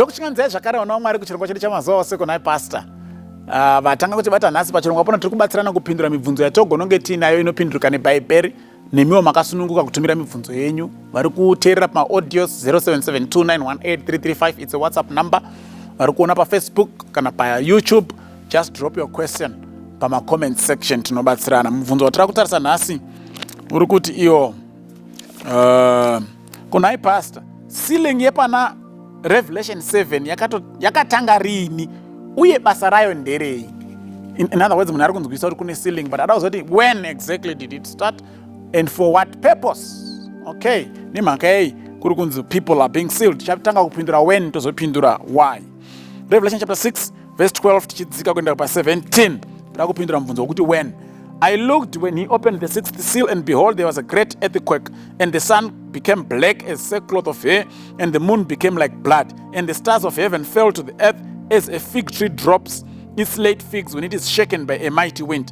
ndokuchinganzai zvakare vana vaMwari kuchirongwa chedu chamazuva ose kunai pastor. Vatanga kuti bata nhasi pachirongwa pano tiri kubatsirana kupindura mibvunzo yatogona kunge tiinayo inopinduruka nebhaibheri. Nemiwo makasununguka kutumira mibvunzo yenyu vari kuteerera pamaaudios 0772918335 it's a WhatsApp number. Vari kuona paFacebook kana paYouTube, just drop your question pama-comment section tinobatsirana. Mubvunzo watira kutarisa nhasi uri kuti iyo kunai pastor, sealing yepana Revelation 7 yakatanga rini uye basa rayo nderei? In other words, munhu ari kunzwisa kuti kune sealing, but ada kuzoti when exactly did it start and for what purpose? Okay, nemhaka yei kuri kunzi people are being sealed. Tichitanga kupindura when tozopindura why. Revelation chapter 6 verse 12 tichidzika kuenda pa 17 tira kupindura mubvunzo wokuti when. I looked when he opened the sixth seal, and behold, there was a great earthquake, and the sun became black as sackcloth of hair, and the moon became like blood, and the stars of heaven fell to the earth as a fig tree drops its late figs when it is shaken by a mighty wind.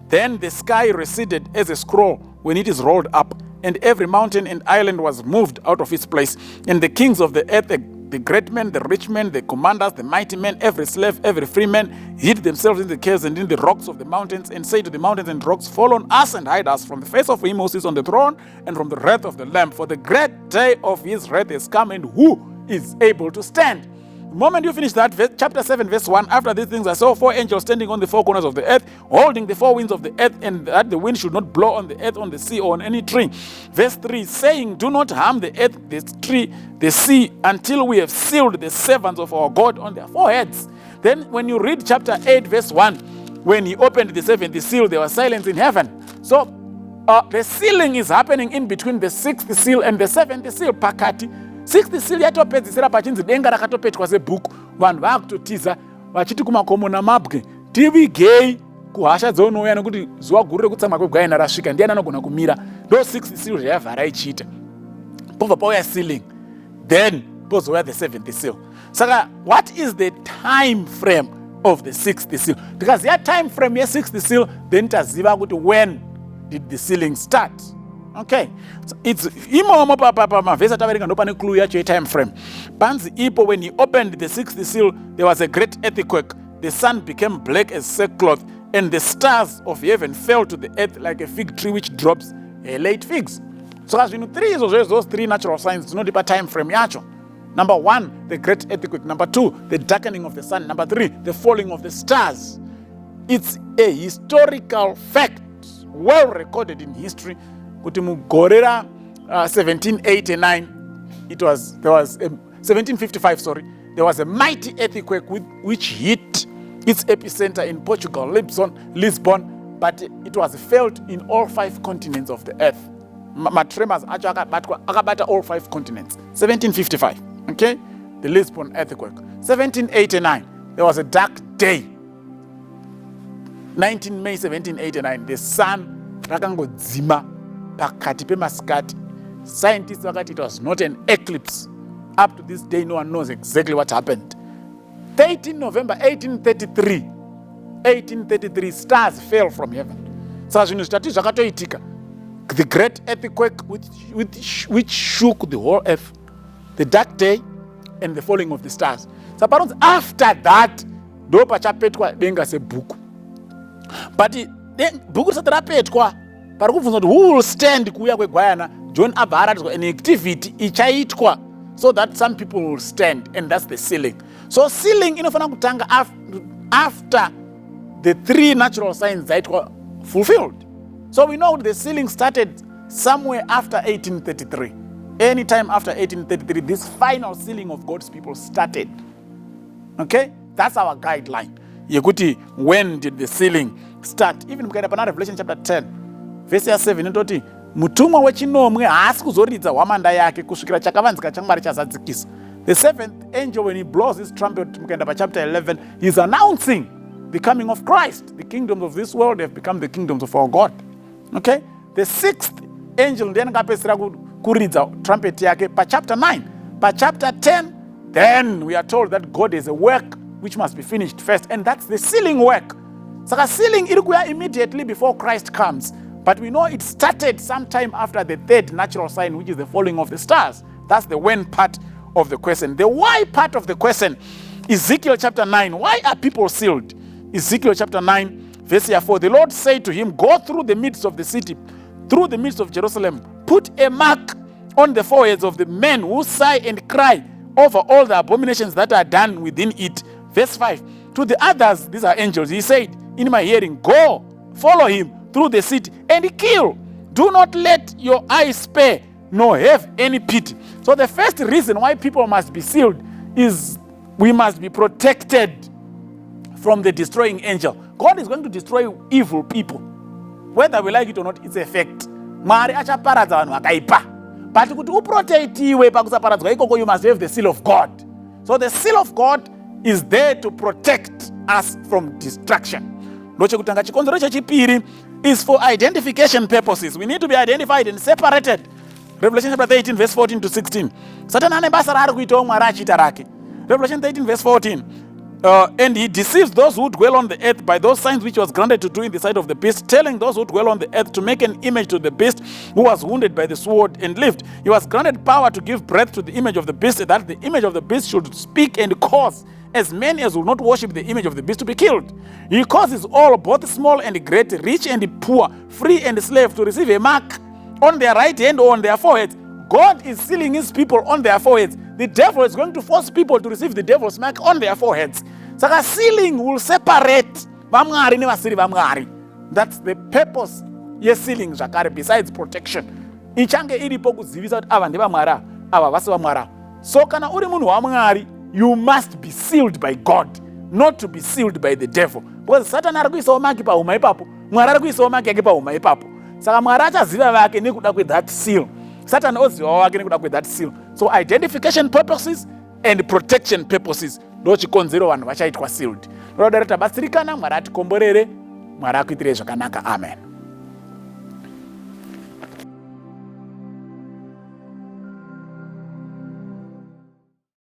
Then the sky receded as a scroll when it is rolled up, and every mountain and island was moved out of its place, and the kings of the earth, the great men, the rich men, the commanders, the mighty men, every slave, every free man, hid themselves in the caves and in the rocks of the mountains, and say to the mountains and rocks, fall on us and hide us from the face of him who sits on the throne and from the wrath of the Lamb. For the great day of his wrath has come, and who is able to stand? The moment you finish that, chapter 7, verse 1, after these things I saw 4 angels standing on the 4 corners of the earth, holding the 4 winds of the earth, and that the wind should not blow on the earth, on the sea, or on any tree. Verse 3, saying, do not harm the earth, the tree, the sea, until we have sealed the servants of our God on their foreheads. Then when you read chapter 8, verse 1, when he opened the 7th seal, there was silence in heaven. So the sealing is happening in between the 6th seal and the 7th seal, pakati. 6th seal yatopedzisira pachinzi denga rakatopetwa sebhuku, vanhu vakutotiza vachiti kumakomo namabwe, tivigei kuhasha dzounouya nekuti zuva guru rekutsamwa kwegwaina rasvika, ndiani anogona kumira. Ndo 6th seal zvayavhara ichiita. Pobva pauya sealing, then pozouya the 7th seal. Saka what is the time frame of the 6th seal? Tikaziva time frame ye-6th seal, then taziva kuti when did the sealing start. Okay, so it's imomo pamavhesi ataverenga ndo pane clue yacho ye-time frame. Panzi ipo when he opened the 6th seal, there was a great earthquake, the sun became black as sackcloth, and the stars of heaven fell to the earth like a fig tree which drops late figs. So as we know, those three natural signs dzinotipa time frame yacho. Number 1, the great earthquake. Number 2, the darkening of the sun. Number 3, the falling of the stars. It's a historical fact, well recorded in history. Kuti mugorera 1789, 1755, there was a mighty earthquake which hit its epicenter in Portugal, Lisbon, but it was felt in all 5 continents of the earth. Matremors akabata all 5 continents. 1755, okay, the Lisbon earthquake. 1789, there was a dark day. 19 May 1789, the sun rakangodzima pakati pemasikati. Scientists vakati it was not an eclipse. Up to this day, no one knows exactly what happened. 13 November 1833, stars fell from heaven. Saka zvinhu zvitatu zvakatoitika. The great earthquake which shook the whole earth, the dark day, and the falling of the stars. So after that, ndo pachapetwa denga sebhuku. But bhuku risati rapetwa, pari kubvunza kuti who will stand kuuya kwegwayana, John abva aratidzwa an activity ichaitwa so that some people will stand, and that's the sealing. So sealing inofana kutanga after the 3 natural signs zaitwa fulfilled. So we know the sealing started somewhere after 1833. Anytime after 1833, this final sealing of God's people started. Okay? That's our guideline. Yekuti, when did the sealing start? Even mukaenda pana Revelation chapter 10, verse 7, inototi, mutumwa wechinomwe haasi kuzoridza hwamanda yake kusvikira chakavanzika chaMwari chazadzikisa. The 7th angel, when he blows his trumpet, mukaenda pa chapter 11, he's announcing the coming of Christ. The kingdoms of this world have become the kingdoms of our God. Okay? The 6th angel ndiye akapedzisira kuridza trumpet yake pa chapter 9. Pa chapter 10, then we are told that God is a work which must be finished first, and that's the sealing work. Saka sealing iri kuya immediately before Christ comes, but we know it started sometime after the 3rd natural sign, which is the falling of the stars. That's the when part of the question. The why part of the question, Ezekiel chapter 9. Why are people sealed? Ezekiel chapter 9, verse 4. The Lord said to him, go through the midst of the city, through the midst of Jerusalem. Put a mark on the foreheads of the men who sigh and cry over all the abominations that are done within it. Verse 5. To the others, these are angels, he said in my hearing, go, follow him through the city and kill. Do not let your eyes spare, nor have any pity. So the first reason why people must be sealed is we must be protected from the destroying angel. God is going to destroy evil people. Whether we like it or not, it's a fact. Mwari achaparadza vanhu vakaipa. But kuti uprotectiwe pakusaparadzwa ikoko, you must have the seal of God. So the seal of God is there to protect us from destruction. Ndochekutanga chikonzero chechipiri is for identification purposes. We need to be identified and separated. Revelation chapter 13 verse 14 to 16. Satan ane basa raari kuitawo Mwari achiita rake. Revelation 13 verse 14. And he deceives those who dwell on the earth by those signs which was granted to do in the sight of the beast, telling those who dwell on the earth to make an image to the beast who was wounded by the sword and lived. He was granted power to give breath to the image of the beast, that the image of the beast should speak and cause as many as will not worship the image of the beast to be killed. He causes all, both small and great, rich and poor, free and slave, to receive a mark on their right hand or on their foreheads. God is sealing his people on their foreheads. The devil is going to force people to receive the devil's mark on their foreheads. Saka sealing will separate vamwari nevasiri vamwari. That's the purpose ye sealing zvakare, besides protection. Ichange iripo kuzivisa kuti ava ndevamwari, ava vasi vamwari. So kana uri munhu wamwari, you must be sealed by God, not to be sealed by the devil. Because Satan ari kuisawo maki pahuma ipapo, Mwari ari kuisawo maki yake pahuma ipapo. Saka Mwari achaziva vake nekuda that seal. Satan oziva wake nekuda that seal. So identification purposes and protection purposes ndochikonzero vanhu vachaitwa sealed. Roda ratabatsirikana, Mwari atikomborere, Mwari akuitire zvakanaka. Amen.